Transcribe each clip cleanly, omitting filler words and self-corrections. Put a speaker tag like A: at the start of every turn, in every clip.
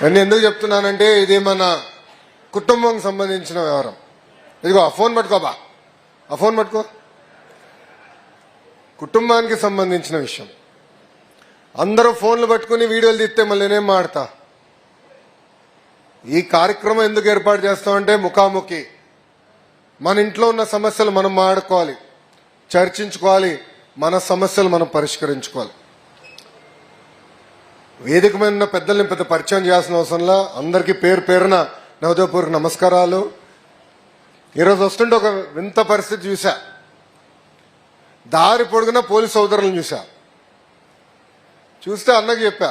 A: నేను ఎందుకు చెప్తున్నానంటే ఇది మన కుటుంబంకి సంబంధించిన వ్యవహారం. ఇదిగో ఆ ఫోన్ పట్టుకోబా, ఆ ఫోన్ పట్టుకో. కుటుంబానికి సంబంధించిన విషయం. అందరూ ఫోన్లు పట్టుకుని వీడియోలు తీస్తే మళ్ళీ నేనేం మాడతా. ఈ కార్యక్రమం ఎందుకు ఏర్పాటు చేస్తామంటే ముఖాముఖి మన ఇంట్లో ఉన్న సమస్యలు మనం మాడుకోవాలి, చర్చించుకోవాలి, మన సమస్యలు మనం పరిష్కరించుకోవాలి. వేదిక మీద ఉన్న పెద్దల్ని పెద్ద పరిచయం చేయాల్సిన అవసరంలా అందరికీ పేరు పేరున నవదేవపూర్కి నమస్కారాలు. ఈరోజు వస్తుంటే ఒక వింత పరిస్థితి చూసా. దారి పొడుగున పోలీసు సోదరులను చూస్తే అన్నకి చెప్పా,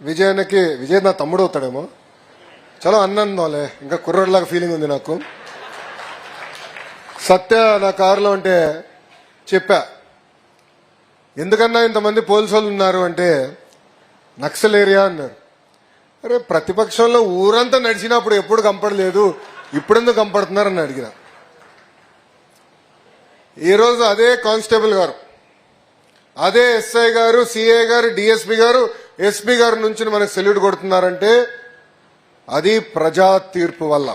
A: విజయ్ నా తమ్ముడు అవుతాడేమో, చలో అన్నందోలే, ఇంకా కుర్రోడ్లాగా ఫీలింగ్ ఉంది నాకు. సత్య నా కారులో ఉంటే చెప్పా, ఎందుకన్నా ఇంతమంది పోలీసు వాళ్ళు ఉన్నారు అంటే నక్సల్ ఏరియా అన్నారు. అరే ప్రతిపక్షంలో ఊరంతా నడిచినప్పుడు ఎప్పుడు కంపడలేదు, ఇప్పుడెందుకు కంపడుతున్నారని అడిగిన. ఈరోజు అదే కానిస్టేబుల్ గారు, అదే ఎస్ఐ గారు, సిఐ గారు, డిఎస్పీ గారు, ఎస్పీ గారు నుంచి మనకు సెల్యూట్ కొడుతున్నారంటే అది ప్రజా తీర్పు వల్ల.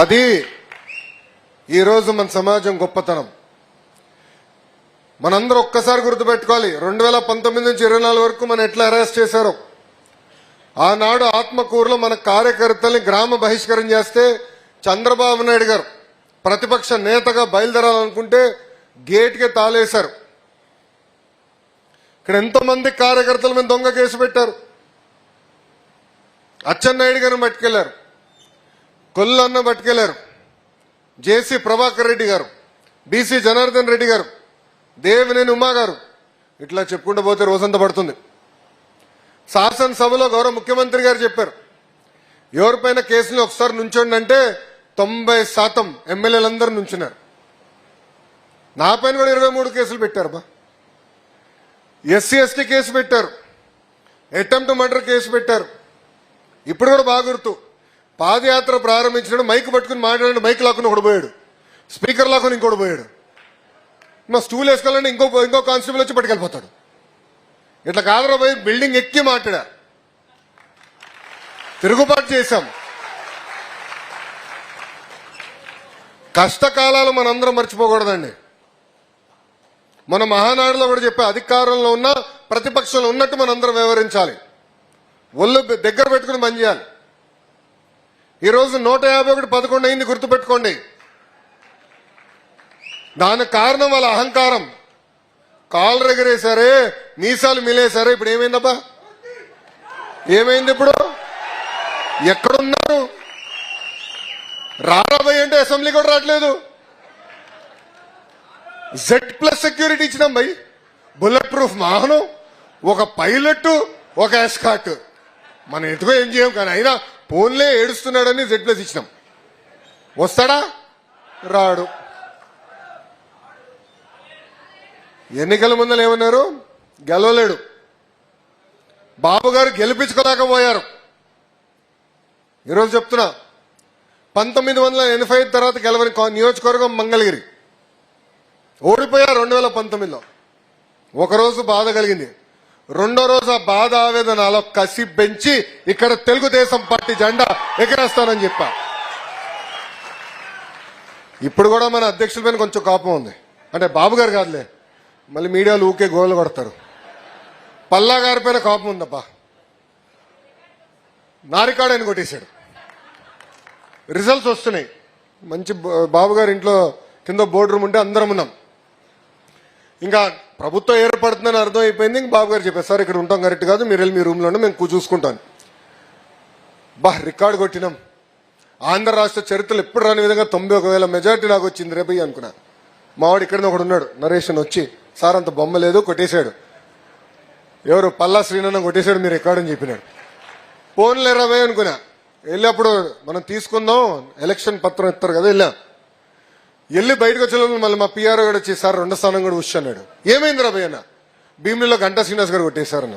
A: అది ఈరోజు మన సమాజం గొప్పతనం. మనందరూ ఒక్కసారి గుర్తుపెట్టుకోవాలి, 2019 నుంచి 24 వరకు మనం ఎట్లా అరెస్ట్ చేశారో. ఆనాడు ఆత్మకూరులో మన కార్యకర్తల్ని గ్రామ బహిష్కరణ చేస్తే చంద్రబాబు నాయుడు గారు ప్రతిపక్ష నేతగా బయలుదేరాలనుకుంటే గేట్కే తాళేశారు. ఇక్కడ ఎంతో మంది కార్యకర్తల మీద దొంగ కేసు పెట్టారు. అచ్చెన్నాయుడు గారిని పట్టుకెళ్లారు, కొల్లన్న పట్టుకెళ్లారు, జేసీ ప్రభాకర్ రెడ్డి గారు, బీసీ జనార్దన్ రెడ్డి గారు, దేవినేని ఉమా గారు, ఇట్లా చెప్పుకుంటూ పోతే రోజంతా పడుతుంది. శాసనసభలో గౌరవ ముఖ్యమంత్రి గారు చెప్పారు, ఎవరిపైన కేసులు ఒకసారి నుంచోండి అంటే 90% ఎమ్మెల్యేలందరూ నుంచున్నారు. నా పైన కూడా 23 కేసులు పెట్టారు బా. ఎస్సీ ఎస్టీ కేసు పెట్టారు, అటెంప్ట్ మర్డర్ కేసు పెట్టారు. ఇప్పుడు కూడా బాగా గుర్తు, పాదయాత్ర ప్రారంభించినప్పుడు మైక్ పట్టుకుని మాట్లాడి మైక్ లాక్కుని ఒకడు పోయాడు, స్పీకర్ లాక్కుని ఇంకోటి పోయాడు. మా స్టూల్ వేసుకోవాలంటే ఇంకో కానిస్టేబుల్ వచ్చి పట్టుకెళ్ళిపోతాడు. ఇట్లా కాదరా పోయి బిల్డింగ్ ఎక్కి మాట్లాడా, తిరుగుబాటు చేశాం. కష్టకాలాలు మనందరం మర్చిపోకూడదండి. మన మహానాడులో కూడా చెప్పే, అధికారంలో ఉన్న ప్రతిపక్షంలో ఉన్నట్టు మనందరం వ్యవహరించాలి, ఒళ్ళు దగ్గర పెట్టుకుని పనిచేయాలి. ఈరోజు 151 అయింది, గుర్తుపెట్టుకోండి. దానికి కారణం వాళ్ళ అహంకారం. కాళ్ళు ఎగరేశారే, మీసాలు మిలేశారే. ఇప్పుడు ఏమైందబ్బా, ఏమైంది? ఇప్పుడు ఎక్కడున్నారు? రారాబోయ్ అంటే అసెంబ్లీ కూడా రావట్లేదు. Z+ సెక్యూరిటీ ఇచ్చినాం భయ్, బుల్లెట్ ప్రూఫ్ వాహనం, ఒక పైలట్, ఒక ఎస్కాట్. మనం ఎటుకో ఏం చేయం, కానీ అయినా ఫోన్లే ఏడుస్తున్నాడని Z+ ఇచ్చినాం. వస్తాడా? రాడు. ఎన్నికల ముందర ఏమన్నారు? గెలవలేడు. బాబు గారు గెలిపించుకోలేకపోయారు. ఈరోజు చెప్తున్నా, 1985 తర్వాత గెలవని నియోజకవర్గం మంగళగిరి, ఓడిపోయారు 2019లో. ఒకరోజు బాధ కలిగింది, రెండో రోజు ఆ బాధ ఆవేదన అలా కసి పెంచి ఇక్కడ తెలుగుదేశం పార్టీ జెండా ఎగరేస్తానని చెప్పా. ఇప్పుడు కూడా మన అధ్యక్షుల పైన కొంచెం కోపం ఉంది. అంటే బాబు గారు కాదులే, మళ్ళీ మీడియాలు ఊకే గోలు కొడతారు. పల్లా గారి పైన కోపం ఉందబ్బా, నారికాడని కొట్టేశాడు. రిజల్ట్స్ వస్తున్నాయి, మంచి బాబు గారి ఇంట్లో కింద బోర్డు రూమ్ ఉంటే అందరం ఉన్నాం. ఇంకా ప్రభుత్వం ఏర్పడుతుందని అర్థమైపోయింది. ఇంక బాబు గారు చెప్పారు, సార్ ఇక్కడ ఉంటాం కరెక్ట్ కాదు, మీరు వెళ్ళి మీ రూమ్లో ఉండి మేము చూసుకుంటాను. రికార్డు కొట్టినాం. ఆంధ్ర రాష్ట్ర చరిత్రలో ఎప్పుడు రాని విధంగా 91,000 మెజార్టీ నాకు వచ్చింది రేపు అనుకున్నా. మావాడు ఇక్కడనే ఒకడు ఉన్నాడు, నరేష్ వచ్చి, సార్ అంత బొమ్మ లేదు, కొట్టేశాడు. ఎవరు? పల్లా శ్రీనన్న కొట్టేశాడు, మీరు రికార్డు అని చెప్పినాడు. ఫోన్లు 20 అనుకున్నా. వెళ్ళి అప్పుడు మనం తీసుకుందాం, ఎలక్షన్ పత్రం ఇస్తారు కదా, వెళ్ళి బయటకు వచ్చే మళ్ళీ మా పిఆర్ఓ కూడా వచ్చి, సార్ 2వ స్థానం కూడా ఉష్ అన్నాడు. ఏమైంది రాబోయ్ అన్న? భీమిలిలో గంటా శ్రీనివాస్ గారు కొట్టేశారన్న.